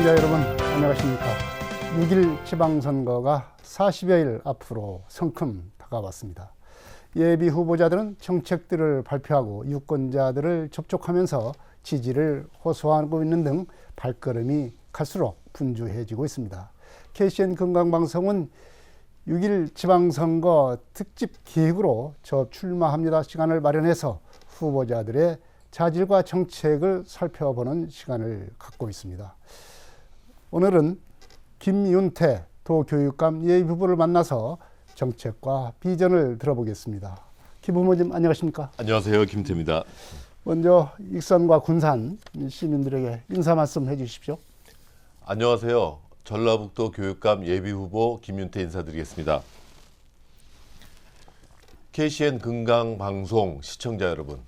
시청자 여러분 안녕하십니까. 6일 지방선거가 40여일 앞으로 성큼 다가왔습니다. 예비 후보자들은 정책들을 발표하고 유권자들을 접촉하면서 지지를 호소하고 있는 등 발걸음이 갈수록 분주해지고 있습니다. KCN 건강방송은 6일 지방선거 특집 기획으로 저 출마합니다 시간을 마련해서 후보자들의 자질과 정책을 살펴보는 시간을 갖고 있습니다. 오늘은 김윤태 도교육감 예비후보를 만나서 정책과 비전을 들어보겠습니다. 김 후보님 안녕하십니까? 안녕하세요. 김태입니다. 먼저 익선과 군산 시민들에게 인사 말씀 해주십시오. 안녕하세요. 전라북도 교육감 예비후보 김윤태 인사드리겠습니다. KCN 건강방송 시청자 여러분,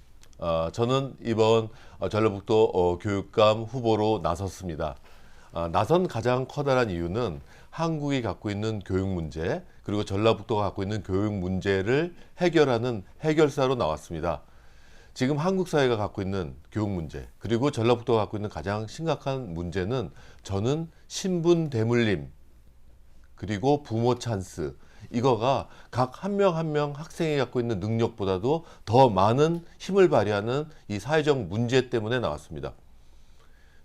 저는 이번 전라북도 교육감 후보로 나섰습니다. 나선 가장 커다란 이유는 한국이 갖고 있는 교육 문제, 그리고 전라북도가 갖고 있는 교육 문제를 해결하는 해결사로 나왔습니다. 지금 한국 사회가 갖고 있는 교육 문제, 그리고 전라북도가 갖고 있는 가장 심각한 문제는 저는 신분 대물림, 그리고 부모 찬스, 이거가 각 한 명 한 명 학생이 갖고 있는 능력보다도 더 많은 힘을 발휘하는 이 사회적 문제 때문에 나왔습니다.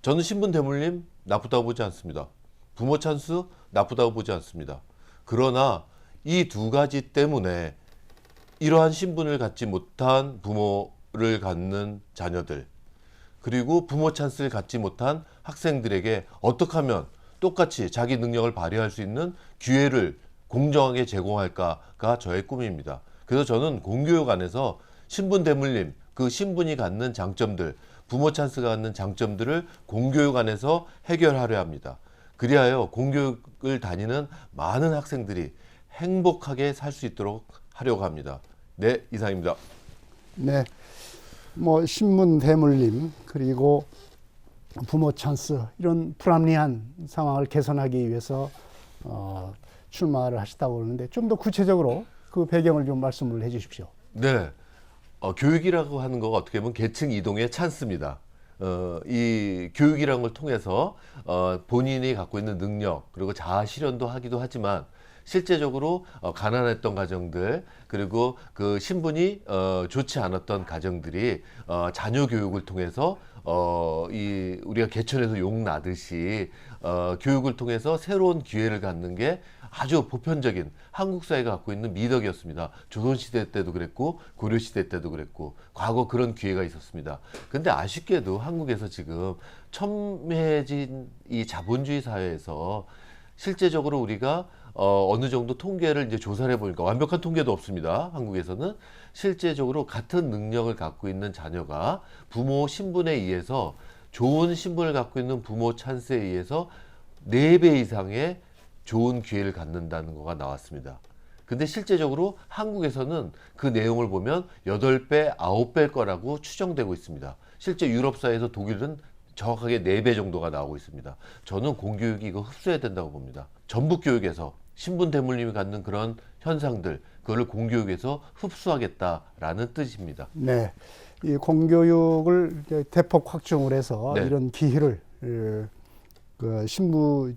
저는 신분 대물림 나쁘다고 보지 않습니다. 부모 찬스 나쁘다고 보지 않습니다. 그러나 이 두 가지 때문에 이러한 신분을 갖지 못한 부모를 갖는 자녀들, 그리고 부모 찬스를 갖지 못한 학생들에게 어떻게 하면 똑같이 자기 능력을 발휘할 수 있는 기회를 공정하게 제공할까가 저의 꿈입니다. 그래서 저는 공교육 안에서 신분 대물림, 그 신분이 갖는 장점들, 부모 찬스가 갖는 장점들을 공교육 안에서 해결하려 합니다. 그리하여 공교육을 다니는 많은 학생들이 행복하게 살 수 있도록 하려고 합니다. 네, 이상입니다. 네, 신분 대물림 그리고 부모 찬스 이런 불합리한 상황을 개선하기 위해서 출마를 하시다고 그러는데 좀 더 구체적으로 그 배경을 좀 말씀을 해주십시오. 네, 교육이라고 하는 거가 어떻게 보면 계층 이동의 찬스입니다. 이 교육이라는 걸 통해서 본인이 갖고 있는 능력, 그리고 자아 실현도 하기도 하지만 실제적으로 가난했던 가정들, 그리고 그 신분이 좋지 않았던 가정들이 자녀 교육을 통해서 우리가 개천에서 용 나듯이 교육을 통해서 새로운 기회를 갖는 게 아주 보편적인 한국 사회가 갖고 있는 미덕이었습니다. 조선시대 때도 그랬고 고려시대 때도 그랬고 과거 그런 기회가 있었습니다. 근데 아쉽게도 한국에서 지금 첨예해진 이 자본주의 사회에서 실제적으로 우리가 어느 정도 통계를 이제 조사를 해보니까 완벽한 통계도 없습니다. 한국에서는 실제적으로 같은 능력을 갖고 있는 자녀가 부모 신분에 의해서 좋은 신분을 갖고 있는 부모 찬스에 의해서 4배 이상의 좋은 기회를 갖는다는 거가 나왔습니다. 근데 실제적으로 한국에서는 그 내용을 보면 8배, 9배일 거라고 추정되고 있습니다. 실제 유럽 사회에서 독일은 정확하게 4배 정도가 나오고 있습니다. 저는 공교육이 이거 흡수해야 된다고 봅니다. 전북 교육에서 신분 대물림이 갖는 그런 현상들, 그거를 공교육에서 흡수하겠다라는 뜻입니다. 네, 이 공교육을 이제 대폭 확충을 해서 네. 이런 기회를 신부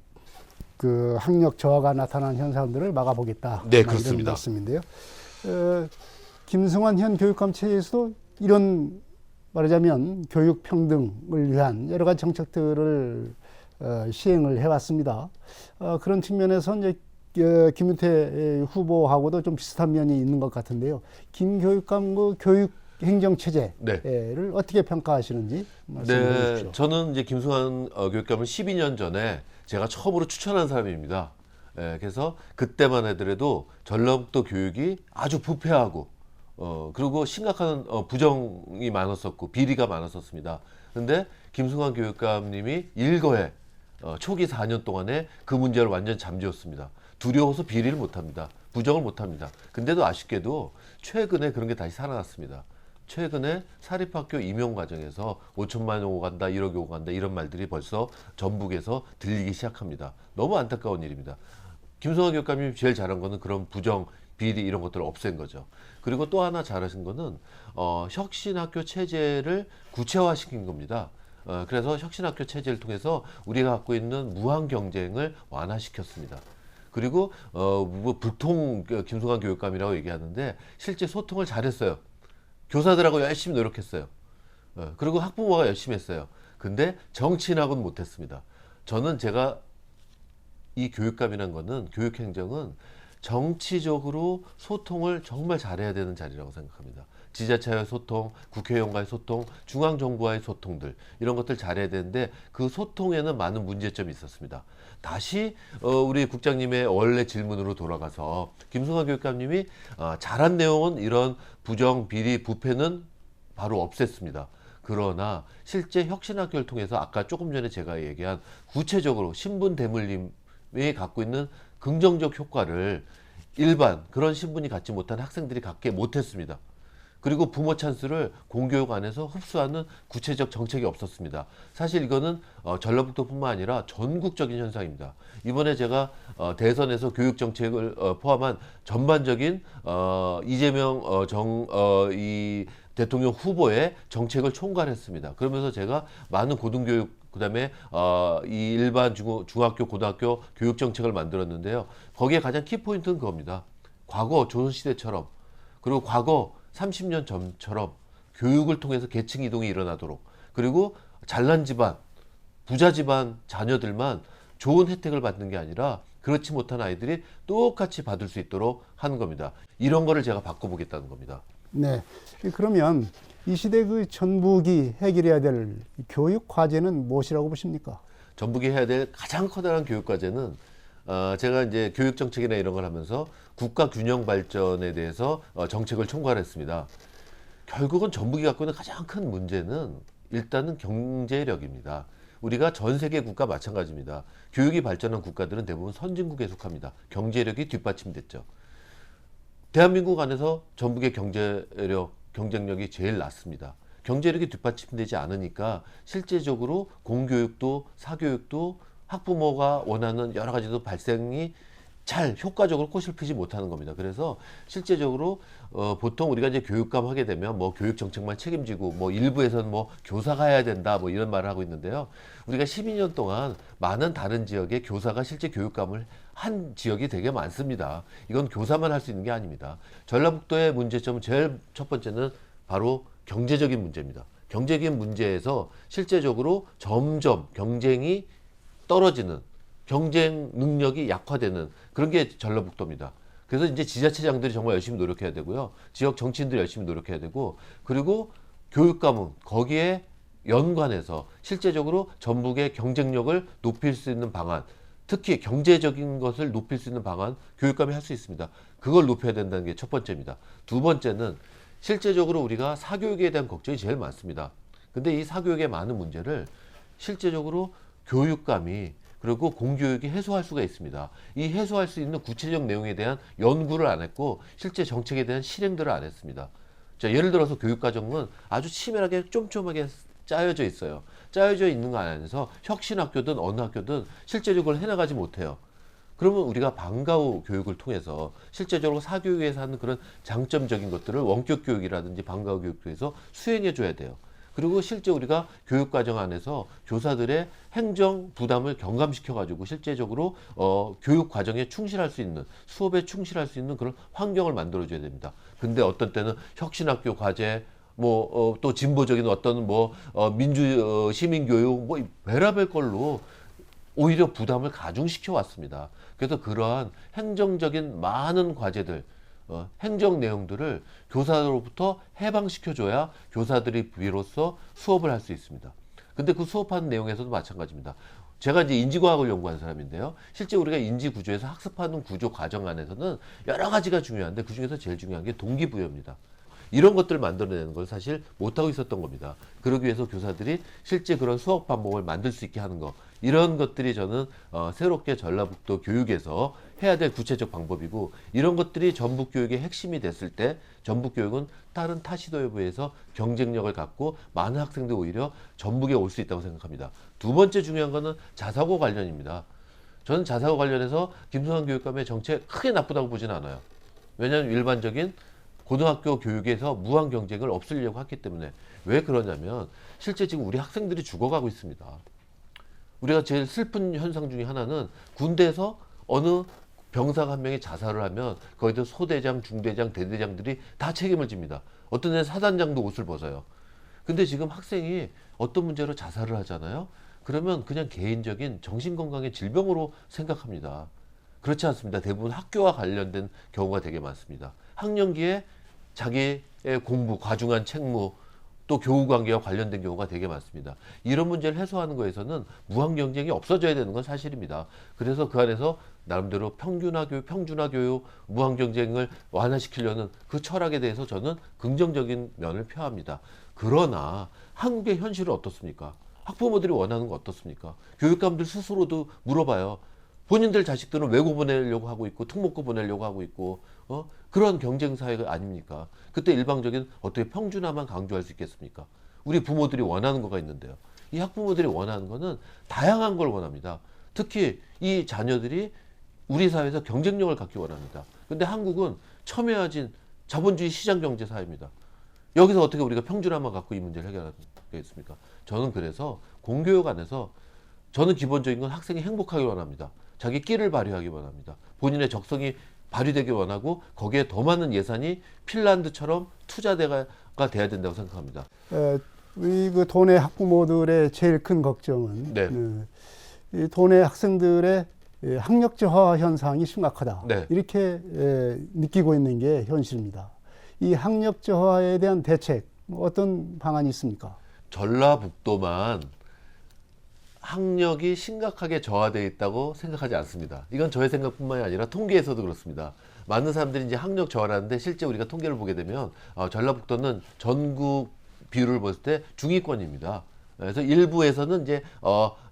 학력 저하가 나타난 현상들을 막아보겠다. 네, 이런 그렇습니다. 말씀인데요. 김승환 현 교육감 체제에서도 이런 말하자면 교육 평등을 위한 여러 가지 정책들을 시행을 해왔습니다. 그런 측면에서 이제 김윤태 후보하고도 좀 비슷한 면이 있는 것 같은데요. 김 교육감 그 교육 행정 체제를 네. 어떻게 평가하시는지 말씀해 네, 주십시오. 저는 이제 김승환 교육감을 12년 전에 제가 처음으로 추천한 사람입니다. 그래서 그때만 하더라도 전라북도 교육이 아주 부패하고 그리고 심각한 부정이 많았었고 비리가 많았었습니다. 그런데 김승환 교육감님이 일거에 초기 4년 동안에 그 문제를 완전 잠재웠습니다. 두려워서 비리를 못합니다. 부정을 못합니다. 근데도 아쉽게도 최근에 그런 게 다시 살아났습니다. 최근에 사립학교 임용 과정에서 5천만 원 오고 간다, 1억이 오고 간다 이런 말들이 벌써 전북에서 들리기 시작합니다. 너무 안타까운 일입니다. 김승환 교육감이 제일 잘한 거는 그런 부정, 비리 이런 것들을 없앤 거죠. 그리고 또 하나 잘하신 거는 혁신학교 체제를 구체화시킨 겁니다. 그래서 혁신학교 체제를 통해서 우리가 갖고 있는 무한 경쟁을 완화시켰습니다. 그리고 뭐 불통 김성환 교육감이라고 얘기하는데 실제 소통을 잘했어요. 교사들하고 열심히 노력했어요. 그리고 학부모가 열심히 했어요. 근데 정치인하고는 못했습니다. 저는 제가 이 교육감이라는 거는 교육행정은 정치적으로 소통을 정말 잘해야 되는 자리라고 생각합니다. 지자체와의 소통, 국회의원과의 소통, 중앙정부와의 소통들 이런 것들 잘해야 되는데 그 소통에는 많은 문제점이 있었습니다. 다시 우리 국장님의 원래 질문으로 돌아가서 김승환 교육감님이 잘한 내용은 이런 부정, 비리, 부패는 바로 없앴습니다. 그러나 실제 혁신학교를 통해서 아까 조금 전에 제가 얘기한 구체적으로 신분 대물림이 갖고 있는 긍정적 효과를 일반 그런 신분이 갖지 못한 학생들이 갖게 못했습니다. 그리고 부모 찬스를 공교육 안에서 흡수하는 구체적 정책이 없었습니다. 사실 이거는 전라북도뿐만 아니라 전국적인 현상입니다. 이번에 제가 대선에서 교육 정책을 포함한 전반적인 이재명 이 대통령 후보의 정책을 총괄했습니다. 그러면서 제가 많은 고등교육 그다음에 이 일반 중학교 고등학교 교육 정책을 만들었는데요. 거기에 가장 키포인트는 그겁니다. 과거 조선시대처럼 그리고 과거 30년 전처럼 교육을 통해서 계층 이동이 일어나도록 그리고 잘난 집안, 부자 집안 자녀들만 좋은 혜택을 받는 게 아니라 그렇지 못한 아이들이 똑같이 받을 수 있도록 하는 겁니다. 이런 거를 제가 바꿔보겠다는 겁니다. 네. 그러면 이 시대 그 전북이 해결해야 될 교육 과제는 무엇이라고 보십니까? 전북이 해야 될 가장 커다란 교육 과제는 제가 이제 교육 정책이나 이런 걸 하면서 국가 균형 발전에 대해서 정책을 총괄했습니다. 결국은 전북이 갖고 있는 가장 큰 문제는 일단은 경제력입니다. 우리가 전 세계 국가 마찬가지입니다. 교육이 발전한 국가들은 대부분 선진국에 속합니다. 경제력이 뒷받침됐죠. 대한민국 안에서 전북의 경쟁력이 제일 낮습니다. 경제력이 뒷받침되지 않으니까 실제적으로 공교육도 사교육도 학부모가 원하는 여러 가지도 발생이 잘 효과적으로 꽃을 피지 못하는 겁니다. 그래서 실제적으로 보통 우리가 이제 교육감 하게 되면 뭐 교육 정책만 책임지고 뭐 일부에서는 뭐 교사가 해야 된다 뭐 이런 말을 하고 있는데요. 우리가 12년 동안 많은 다른 지역에 교사가 실제 교육감을 한 지역이 되게 많습니다. 이건 교사만 할 수 있는 게 아닙니다. 전라북도의 문제점은 제일 첫 번째는 바로 경제적인 문제입니다. 경제적인 문제에서 실제적으로 점점 경쟁이 떨어지는 경쟁 능력이 약화되는 그런 게 전라북도입니다. 그래서 이제 지자체장들이 정말 열심히 노력해야 되고요. 지역 정치인들이 열심히 노력해야 되고 그리고 교육감은 거기에 연관해서 실제적으로 전북의 경쟁력을 높일 수 있는 방안 특히 경제적인 것을 높일 수 있는 방안 교육감이 할 수 있습니다. 그걸 높여야 된다는 게 첫 번째입니다. 두 번째는 실제적으로 우리가 사교육에 대한 걱정이 제일 많습니다. 근데 이 사교육의 많은 문제를 실제적으로 교육감이 그리고 공교육이 해소할 수가 있습니다. 이 해소할 수 있는 구체적 내용에 대한 연구를 안 했고 실제 정책에 대한 실행들을 안 했습니다. 자, 예를 들어서 교육과정은 아주 치밀하게 쫌쫌하게 짜여져 있어요. 짜여져 있는 거 안에서 혁신학교든 어느 학교든 실제적으로 해나가지 못해요. 그러면 우리가 방과 후 교육을 통해서 실제적으로 사교육에서 하는 그런 장점적인 것들을 원격 교육이라든지 방과 후 교육 통해서 수행해 줘야 돼요. 그리고 실제 우리가 교육과정 안에서 교사들의 행정 부담을 경감시켜가지고 실제적으로 교육 과정에 충실할 수 있는 수업에 충실할 수 있는 그런 환경을 만들어줘야 됩니다. 근데 어떤 때는 혁신학교 과제 또 진보적인 어떤 민주 시민교육 별의별 걸로 오히려 부담을 가중시켜 왔습니다. 그래서 그러한 행정적인 많은 과제들 행정 내용들을 교사로부터 해방시켜줘야 교사들이 비로소 수업을 할 수 있습니다. 근데 그 수업하는 내용에서도 마찬가지입니다. 제가 이제 인지과학을 연구한 사람인데요. 실제 우리가 인지구조에서 학습하는 구조 과정 안에서는 여러 가지가 중요한데 그 중에서 제일 중요한 게 동기부여입니다. 이런 것들을 만들어내는 걸 사실 못하고 있었던 겁니다. 그러기 위해서 교사들이 실제 그런 수업 방법을 만들 수 있게 하는 거 이런 것들이 저는 새롭게 전라북도 교육에서 해야 될 구체적 방법이고 이런 것들이 전북 교육의 핵심이 됐을 때 전북 교육은 다른 타시도에 비해서 경쟁력을 갖고 많은 학생들이 오히려 전북에 올 수 있다고 생각합니다. 두 번째 중요한 거는 자사고 관련입니다. 저는 자사고 관련해서 김성환 교육감의 정책 크게 나쁘다고 보진 않아요. 왜냐하면 일반적인 고등학교 교육에서 무한 경쟁을 없애려고 했기 때문에 왜 그러냐면 실제 지금 우리 학생들이 죽어가고 있습니다. 우리가 제일 슬픈 현상 중에 하나는 군대에서 어느 병사가 한 명이 자살을 하면 거기도 소대장, 중대장, 대대장들이 다 책임을 집니다. 어떤 애는 사단장도 옷을 벗어요. 근데 지금 학생이 어떤 문제로 자살을 하잖아요. 그러면 그냥 개인적인 정신건강의 질병으로 생각합니다. 그렇지 않습니다. 대부분 학교와 관련된 경우가 되게 많습니다. 학령기에 자기의 공부, 과중한 책무, 또 교우 관계와 관련된 경우가 되게 많습니다. 이런 문제를 해소하는 거에서는 무한 경쟁이 없어져야 되는 건 사실입니다. 그래서 그 안에서 나름대로 평준화 교육, 무한 경쟁을 완화시키려는 그 철학에 대해서 저는 긍정적인 면을 표합니다. 그러나 한국의 현실은 어떻습니까? 학부모들이 원하는 거 어떻습니까? 교육감들 스스로도 물어봐요. 본인들 자식들은 외고 보내려고 하고 있고 특목고 보내려고 하고 있고 그런 경쟁 사회가 아닙니까? 그때 일방적인 어떻게 평준화만 강조할 수 있겠습니까? 우리 부모들이 원하는 거가 있는데요. 이 학부모들이 원하는 거는 다양한 걸 원합니다. 특히 이 자녀들이 우리 사회에서 경쟁력을 갖기 원합니다. 근데 한국은 첨예해진 자본주의 시장 경제 사회입니다. 여기서 어떻게 우리가 평준화만 갖고 이 문제를 해결하겠습니까? 저는 그래서 공교육 안에서 저는 기본적인 건 학생이 행복하길 원합니다. 자기 끼를 발휘하기 원합니다. 본인의 적성이 발휘되기 원하고 거기에 더 많은 예산이 핀란드처럼 투자가 돼야 된다고 생각합니다. 우리 그 도내 학부모들의 제일 큰 걱정은 네. 이 도내 학생들의 학력 저하 현상이 심각하다. 네. 이렇게 느끼고 있는 게 현실입니다. 이 학력 저하에 대한 대책 어떤 방안이 있습니까? 전라북도만 학력이 심각하게 저하되어 있다고 생각하지 않습니다. 이건 저의 생각뿐만이 아니라 통계에서도 그렇습니다. 많은 사람들이 이제 학력 저하라는데 실제 우리가 통계를 보게 되면 전라북도는 전국 비율을 봤을 때 중위권입니다. 그래서 일부에서는 이제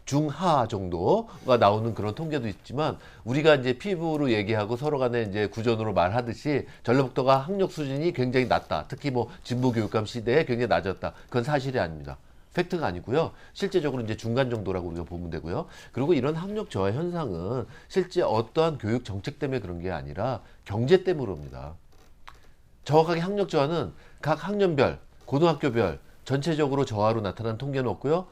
중하 정도가 나오는 그런 통계도 있지만 우리가 이제 피부로 얘기하고 서로 간에 이제 구전으로 말하듯이 전라북도가 학력 수준이 굉장히 낮다. 특히 뭐 진보 교육감 시대에 굉장히 낮았다. 그건 사실이 아닙니다. 팩트가 아니고요. 실제적으로 이제 중간 정도라고 우리가 보면 되고요. 그리고 이런 학력 저하 현상은 실제 어떠한 교육 정책 때문에 그런 게 아니라 경제 때문에 옵니다. 정확하게 학력 저하는 각 학년별, 고등학교별 전체적으로 저하로 나타난 통계는 없고요.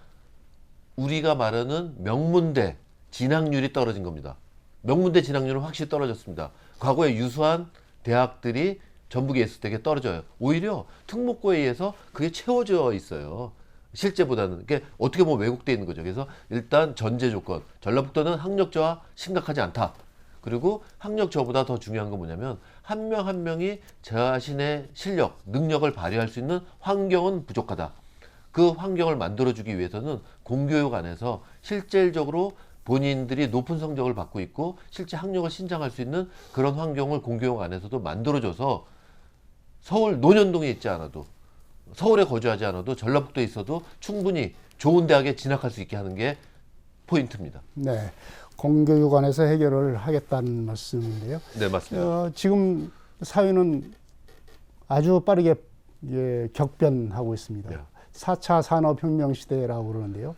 우리가 말하는 명문대 진학률이 떨어진 겁니다. 명문대 진학률은 확실히 떨어졌습니다. 과거에 유수한 대학들이 전북 예수대에 떨어져요. 오히려 특목고에 의해서 그게 채워져 있어요. 실제보다는 이게 어떻게 보면 왜곡되어 있는 거죠. 그래서 일단 전제 조건, 전라북도는 학력 저하 심각하지 않다. 그리고 학력 저하보다 더 중요한 건 뭐냐면 한 명 한 명이 자신의 실력, 능력을 발휘할 수 있는 환경은 부족하다. 그 환경을 만들어주기 위해서는 공교육 안에서 실질적으로 본인들이 높은 성적을 받고 있고 실제 학력을 신장할 수 있는 그런 환경을 공교육 안에서도 만들어줘서 서울 논현동에 있지 않아도 서울에 거주하지 않아도 전라북도에 있어도 충분히 좋은 대학에 진학할 수 있게 하는 게 포인트입니다. 네, 공교육 안에서 해결을 하겠다는 말씀인데요. 네, 맞습니다. 지금 사회는 아주 빠르게 격변하고 있습니다. 네. 4차 산업혁명 시대라고 그러는데요.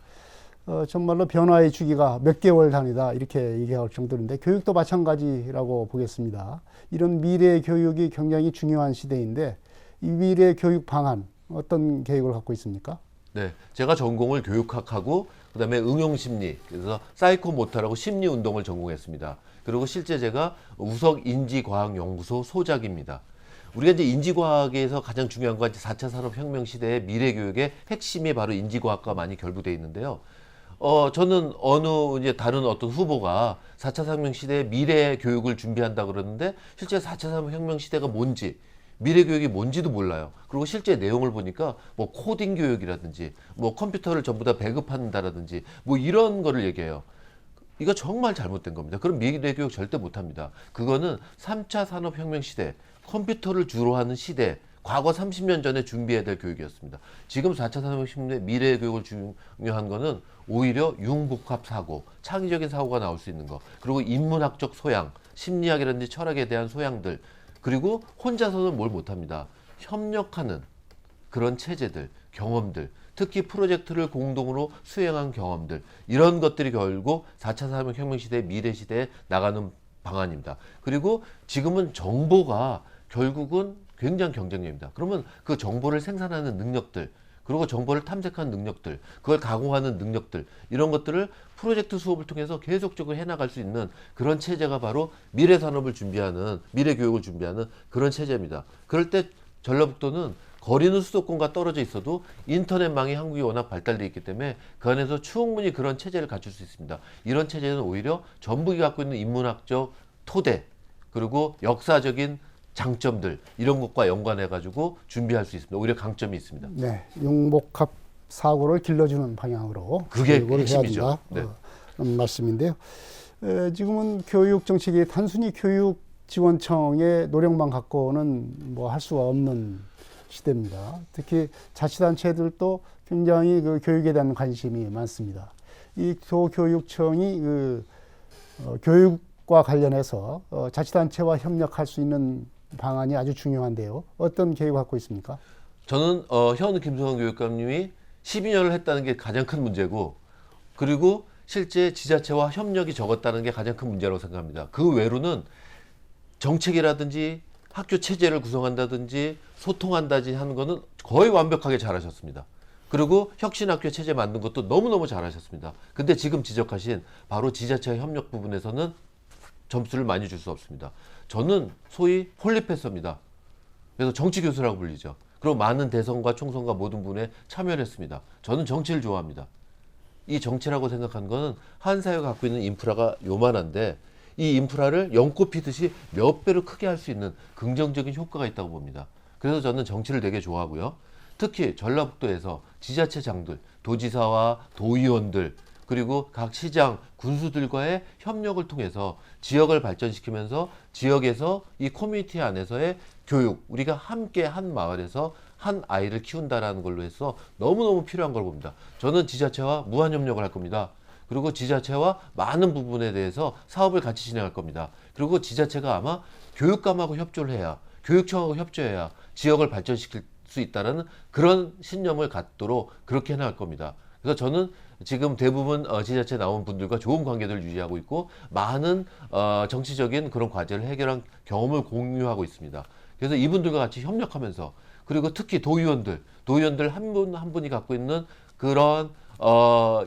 정말로 변화의 주기가 몇 개월 단위다 이렇게 얘기할 정도인데 교육도 마찬가지라고 보겠습니다. 이런 미래 교육이 굉장히 중요한 시대인데 이 미래 교육 방안 어떤 계획을 갖고 있습니까? 네, 제가 전공을 교육학하고 그다음에 응용심리, 그래서 사이코모터라고 심리운동을 전공했습니다. 그리고 실제 제가 우석인지과학연구소 소장입니다. 우리가 이제 인지과학에서 가장 중요한 건 4차 산업혁명 시대의 미래교육의 핵심이 바로 인지과학과 많이 결부되어 있는데요. 저는 어느 이제 다른 어떤 후보가 4차 산업혁명 시대의 미래 교육을 준비한다 그러는데 실제 4차 산업혁명 시대가 뭔지 미래 교육이 뭔지도 몰라요. 그리고 실제 내용을 보니까 뭐 코딩 교육이라든지 뭐 컴퓨터를 전부 다 배급한다라든지 뭐 이런 거를 얘기해요. 이거 정말 잘못된 겁니다. 그럼 미래 교육 절대 못합니다. 그거는 3차 산업혁명 시대, 컴퓨터를 주로 하는 시대, 과거 30년 전에 준비해야 될 교육이었습니다. 지금 4차 산업혁명 미래 교육을 중요한 거는 오히려 융복합 사고, 창의적인 사고가 나올 수 있는 거, 그리고 인문학적 소양, 심리학이라든지 철학에 대한 소양들, 그리고 혼자서는 뭘 못합니다. 협력하는 그런 체제들, 경험들, 특히 프로젝트를 공동으로 수행한 경험들, 이런 것들이 결국 4차 산업혁명 시대, 미래 시대에 나가는 방안입니다. 그리고 지금은 정보가 결국은 굉장히 경쟁력입니다. 그러면 그 정보를 생산하는 능력들, 그리고 정보를 탐색하는 능력들, 그걸 가공하는 능력들, 이런 것들을 프로젝트 수업을 통해서 계속적으로 해나갈 수 있는 그런 체제가 바로 미래 산업을 준비하는, 미래 교육을 준비하는 그런 체제입니다. 그럴 때 전라북도는 거리는 수도권과 떨어져 있어도 인터넷망이 한국이 워낙 발달되어 있기 때문에 그 안에서 충분히 그런 체제를 갖출 수 있습니다. 이런 체제는 오히려 전북이 갖고 있는 인문학적 토대, 그리고 역사적인 장점들, 이런 것과 연관해 가지고 준비할 수 있습니다. 오히려 강점이 있습니다. 네, 융복합 사고를 길러주는 방향으로 그게 교육을 핵심이죠. 해야 된다. 네. 그런 말씀인데요. 지금은 교육 정책이 단순히 교육지원청의 노력만 갖고는 뭐 할 수가 없는 시대입니다. 특히 자치단체들도 굉장히 그 교육에 대한 관심이 많습니다. 이 도교육청이 교육과 관련해서 자치단체와 협력할 수 있는 방안이 아주 중요한데요. 어떤 계획을 갖고 있습니까? 저는 현 김성환 교육감님이 12년을 했다는 게 가장 큰 문제고, 그리고 실제 지자체와 협력이 적었다는 게 가장 큰 문제라고 생각합니다. 그 외로는 정책이라든지 학교 체제를 구성한다든지 소통한다든지 하는 거는 거의 완벽하게 잘하셨습니다. 그리고 혁신학교 체제 만든 것도 너무너무 잘하셨습니다. 근데 지금 지적하신 바로 지자체와 협력 부분에서는 점수를 많이 줄 수 없습니다. 저는 소위 폴리패서입니다. 그래서 정치 교수라고 불리죠. 그리고 많은 대선과 총선과 모든 부분에 참여를 했습니다. 저는 정치를 좋아합니다. 이 정치라고 생각하는 거는 한 사회가 갖고 있는 인프라가 요만한데 이 인프라를 연꽃피듯이 몇 배로 크게 할 수 있는 긍정적인 효과가 있다고 봅니다. 그래서 저는 정치를 되게 좋아하고요. 특히 전라북도에서 지자체장들, 도지사와 도의원들, 그리고 각 시장, 군수들과의 협력을 통해서 지역을 발전시키면서 지역에서 이 커뮤니티 안에서의 교육, 우리가 함께 한 마을에서 한 아이를 키운다라는 걸로 해서 너무너무 필요한 걸 봅니다. 저는 지자체와 무한협력을 할 겁니다. 그리고 지자체와 많은 부분에 대해서 사업을 같이 진행할 겁니다. 그리고 지자체가 아마 교육감하고 협조를 해야, 교육청하고 협조해야 지역을 발전시킬 수 있다는 그런 신념을 갖도록 그렇게 해나갈 겁니다. 그래서 저는 지금 대부분 지자체 나온 분들과 좋은 관계를 유지하고 있고 많은 정치적인 그런 과제를 해결한 경험을 공유하고 있습니다. 그래서 이분들과 같이 협력하면서, 그리고 특히 도의원들 한 분 한 분이 갖고 있는 그런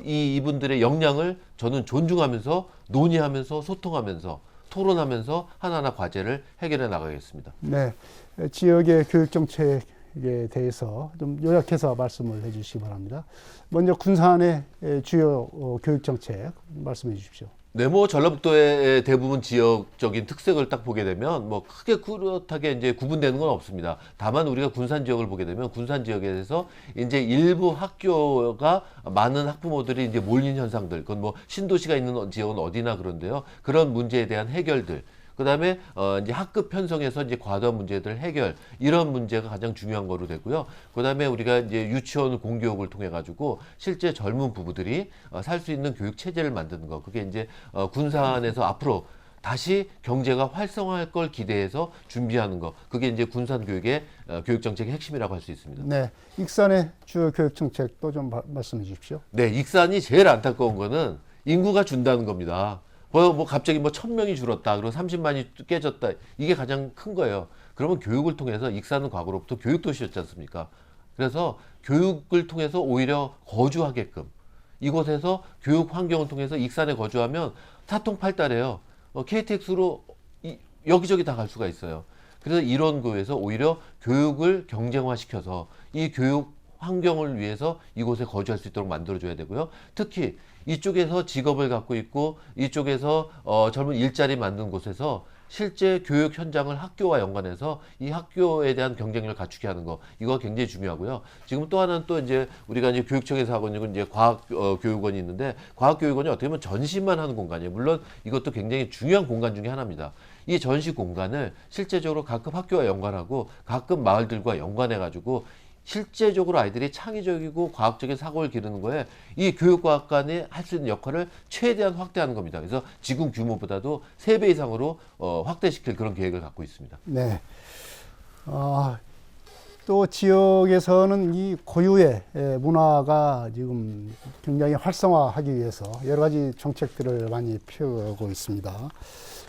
이분들의 역량을 저는 존중하면서 논의하면서 소통하면서 토론하면서 하나하나 과제를 해결해 나가겠습니다. 네, 지역의 교육 정책에 대해서 좀 요약해서 말씀을 해주시기 바랍니다. 먼저 군산의 주요 교육 정책 말씀해 주십시오. 네, 뭐 전라북도의 대부분 지역적인 특색을 딱 보게 되면 뭐 크게 그렇게 이제 구분되는 건 없습니다. 다만 우리가 군산 지역을 보게 되면 군산 지역에 대해서 이제 일부 학교가 많은 학부모들이 이제 몰린 현상들, 그건 뭐 신도시가 있는 지역은 어디나 그런데요. 그런 문제에 대한 해결들, 그다음에 이제 학급 편성에서 이제 과도한 문제들 해결, 이런 문제가 가장 중요한 거로 되고요. 그다음에 우리가 이제 유치원 공교육을 통해 가지고 실제 젊은 부부들이 살 수 있는 교육 체제를 만드는 거, 그게 이제 군산에서 앞으로 다시 경제가 활성화할 걸 기대해서 준비하는 거, 그게 이제 군산 교육의 교육 정책의 핵심이라고 할 수 있습니다. 네, 익산의 주요 교육 정책도 좀 말씀해 주십시오. 네, 익산이 제일 안타까운 거는 인구가 준다는 겁니다. 뭐 갑자기 뭐 1000명이 줄었다, 그리고 30만이 깨졌다, 이게 가장 큰 거예요. 그러면 교육을 통해서, 익산은 과거로부터 교육 도시였지 않습니까? 그래서 교육을 통해서 오히려 거주하게끔, 이곳에서 교육 환경을 통해서 익산에 거주하면 사통팔달해요. KTX로 여기저기 다 갈 수가 있어요. 그래서 이런 거에서 오히려 교육을 경쟁화시켜서 이 교육 환경을 위해서 이곳에 거주할 수 있도록 만들어줘야 되고요. 특히 이쪽에서 직업을 갖고 있고 이쪽에서 젊은 일자리 만든 곳에서 실제 교육 현장을 학교와 연관해서 이 학교에 대한 경쟁력을 갖추게 하는 거, 이거 굉장히 중요하고요. 지금 또 하나는 또 이제 우리가 이제 교육청에서 하고 있는 건 이제 과학교육원이 있는데, 과학교육원이 어떻게 보면 전시만 하는 공간이에요. 물론 이것도 굉장히 중요한 공간 중에 하나입니다. 이 전시 공간을 실제적으로 각급 학교와 연관하고 각급 마을들과 연관해가지고 실제적으로 아이들이 창의적이고 과학적인 사고를 기르는 거에 이 교육과학관이 할 수 있는 역할을 최대한 확대하는 겁니다. 그래서 지금 규모보다도 3배 이상으로 확대시킬 그런 계획을 갖고 있습니다. 네. 또 지역에서는 이 고유의 문화가 지금 굉장히 활성화하기 위해서 여러 가지 정책들을 많이 펴고 있습니다.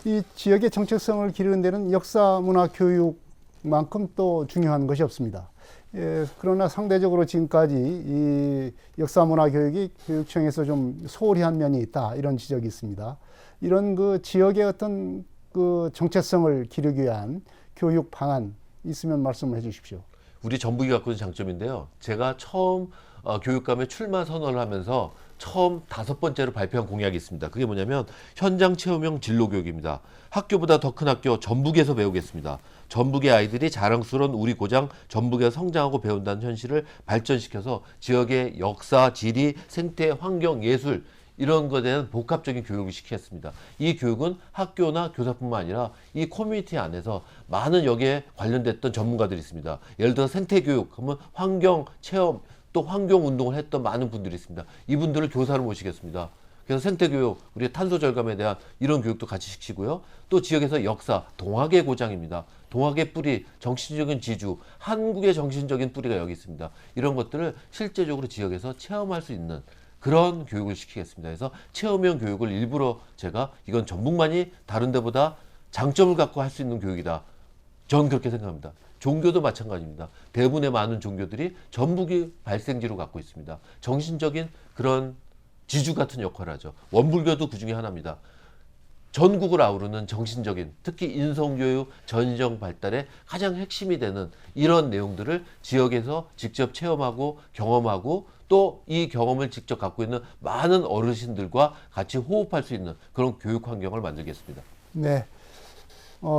이 지역의 정체성을 기르는 데는 역사 문화 교육만큼 또 중요한 것이 없습니다. 예, 그러나 상대적으로 지금까지 이 역사문화 교육이 교육청에서 좀 소홀히 한 면이 있다, 이런 지적이 있습니다. 이런 그 지역의 어떤 그 정체성을 기르기 위한 교육 방안 있으면 말씀을 해 주십시오. 우리 전북이 갖고 있는 장점인데요. 제가 처음 교육감에 출마 선언을 하면서 처음 5번째로 발표한 공약이 있습니다. 그게 뭐냐면 현장 체험형 진로 교육입니다. 학교보다 더 큰 학교 전북에서 배우겠습니다. 전북의 아이들이 자랑스러운 우리 고장 전북에서 성장하고 배운다는 현실을 발전시켜서 지역의 역사, 지리, 생태, 환경, 예술 이런 것에 대한 복합적인 교육을 시키겠습니다. 이 교육은 학교나 교사뿐만 아니라 이 커뮤니티 안에서 많은 여기에 관련됐던 전문가들이 있습니다. 예를 들어 생태교육 하면 환경 체험 또 환경 운동을 했던 많은 분들이 있습니다. 이분들을 교사로 모시겠습니다. 그래서 생태교육, 우리 탄소 절감에 대한 이런 교육도 같이 시키고요. 또 지역에서 역사, 동학의 고장입니다. 동학의 뿌리, 정신적인 지주, 한국의 정신적인 뿌리가 여기 있습니다. 이런 것들을 실제적으로 지역에서 체험할 수 있는 그런 교육을 시키겠습니다. 그래서 체험형 교육을 일부러 제가 이건 전북만이 다른 데보다 장점을 갖고 할 수 있는 교육이다. 저는 그렇게 생각합니다. 종교도 마찬가지입니다. 대부분의 많은 종교들이 전북이 발생지로 갖고 있습니다. 정신적인 그런 지주 같은 역할을 하죠. 원불교도 그 중에 하나입니다. 전국을 아우르는 정신적인, 특히 인성교육, 전정 발달의 가장 핵심이 되는 이런 내용들을 지역에서 직접 체험하고 경험하고 또 이 경험을 직접 갖고 있는 많은 어르신들과 같이 호흡할 수 있는 그런 교육 환경을 만들겠습니다. 네.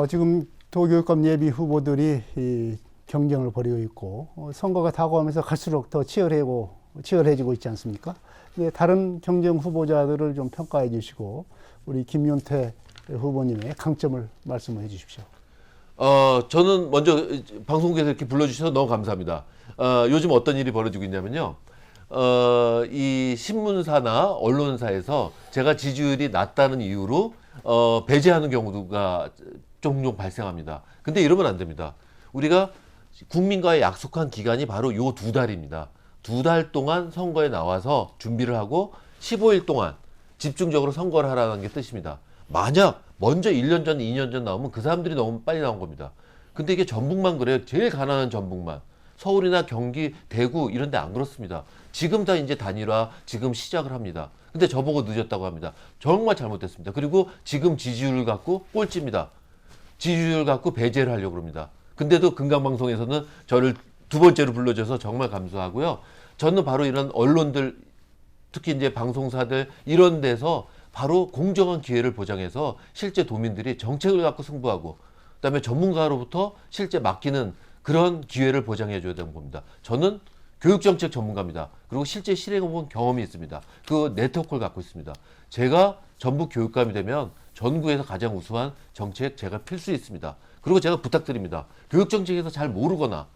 지금 도교육감 예비 후보들이 이 경쟁을 벌이고 있고 선거가 다가오면서 갈수록 더 치열해지고 있지 않습니까? 네, 다른 경쟁 후보자들을 좀 평가해 주시고 우리 김윤태 후보님의 강점을 말씀해 주십시오. 저는 먼저 방송국에서 이렇게 불러주셔서 너무 감사합니다. 요즘 어떤 일이 벌어지고 있냐면요. 이 신문사나 언론사에서 제가 지지율이 낮다는 이유로 배제하는 경우가 종종 발생합니다. 근데 이러면 안 됩니다. 우리가 국민과의 약속한 기간이 바로 요 2달입니다. 2달 동안 선거에 나와서 준비를 하고 15일 동안 집중적으로 선거를 하라는 게 뜻입니다. 만약 먼저 1년 전, 2년 전 나오면 그 사람들이 너무 빨리 나온 겁니다. 근데 이게 전북만 그래요. 제일 가난한 전북만. 서울이나 경기, 대구 이런 데 안 그렇습니다. 지금 다 이제 단일화 지금 시작을 합니다. 근데 저보고 늦었다고 합니다. 정말 잘못됐습니다. 그리고 지금 지지율을 갖고 꼴찌입니다. 지지율 갖고 배제를 하려고 합니다. 근데도 금강방송에서는 저를 2번째로 불러줘서 정말 감사하고요. 저는 바로 이런 언론들, 특히 이제 방송사들 이런 데서 바로 공정한 기회를 보장해서 실제 도민들이 정책을 갖고 승부하고 그다음에 전문가로부터 실제 맡기는 그런 기회를 보장해 줘야 되는 겁니다. 저는 교육정책 전문가입니다. 그리고 실제 실행해본 경험이 있습니다. 그 네트워크를 갖고 있습니다. 제가 전북 교육감이 되면 전국에서 가장 우수한 정책 제가 필 수 있습니다. 그리고 제가 부탁드립니다. 교육정책에서 잘 모르거나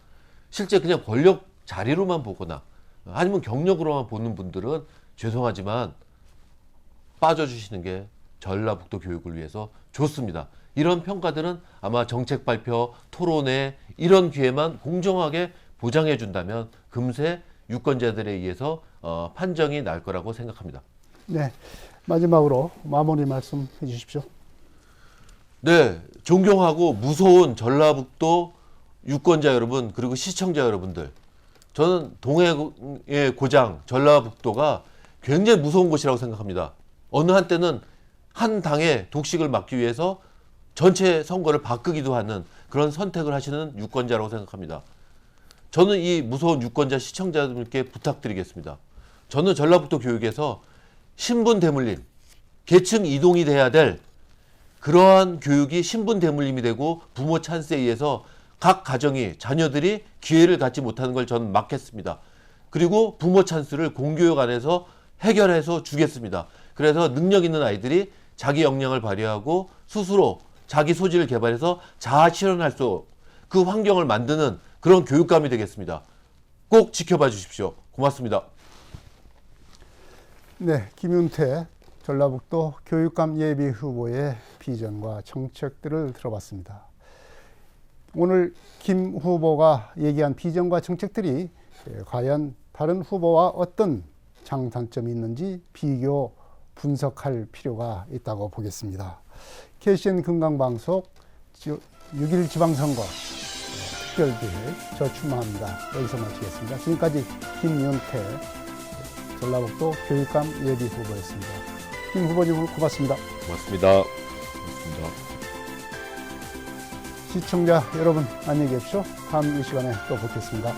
실제 그냥 권력 자리로만 보거나 아니면 경력으로만 보는 분들은 죄송하지만 빠져주시는 게 전라북도 교육을 위해서 좋습니다. 이런 평가들은 아마 정책 발표, 토론회 이런 기회만 공정하게 보장해 준다면 금세 유권자들에 의해서 판정이 날 거라고 생각합니다. 네. 마지막으로 마무리 말씀해 주십시오. 네, 존경하고 무서운 전라북도 유권자 여러분 그리고 시청자 여러분들, 저는 동해의 고장 전라북도가 굉장히 무서운 곳이라고 생각합니다. 어느 한때는 한 당의 독식을 막기 위해서 전체 선거를 바꾸기도 하는 그런 선택을 하시는 유권자라고 생각합니다. 저는 이 무서운 유권자 시청자들께 부탁드리겠습니다. 저는 전라북도 교육에서 신분 대물림, 계층 이동이 돼야 될 그러한 교육이 신분 대물림이 되고 부모 찬스에 의해서 각 가정이 자녀들이 기회를 갖지 못하는 걸 저는 막겠습니다. 그리고 부모 찬스를 공교육 안에서 해결해서 주겠습니다. 그래서 능력 있는 아이들이 자기 역량을 발휘하고 스스로 자기 소질을 개발해서 자아 실현할 수 그 환경을 만드는 그런 교육감이 되겠습니다. 꼭 지켜봐 주십시오. 고맙습니다. 네, 김윤태 전라북도 교육감 예비 후보의 비전과 정책들을 들어봤습니다. 오늘 김 후보가 얘기한 비전과 정책들이 과연 다른 후보와 어떤 장단점이 있는지 비교 분석할 필요가 있다고 보겠습니다. KCN 금강방송 6.1 지방선거 특별기획 저 출마합니다. 여기서 마치겠습니다. 지금까지 김윤태 전라북도 교육감 예비후보였습니다. 김 후보님 고맙습니다. 고맙습니다. 고맙습니다. 시청자 여러분 안녕히 계십시오. 다음 이 시간에 또 뵙겠습니다.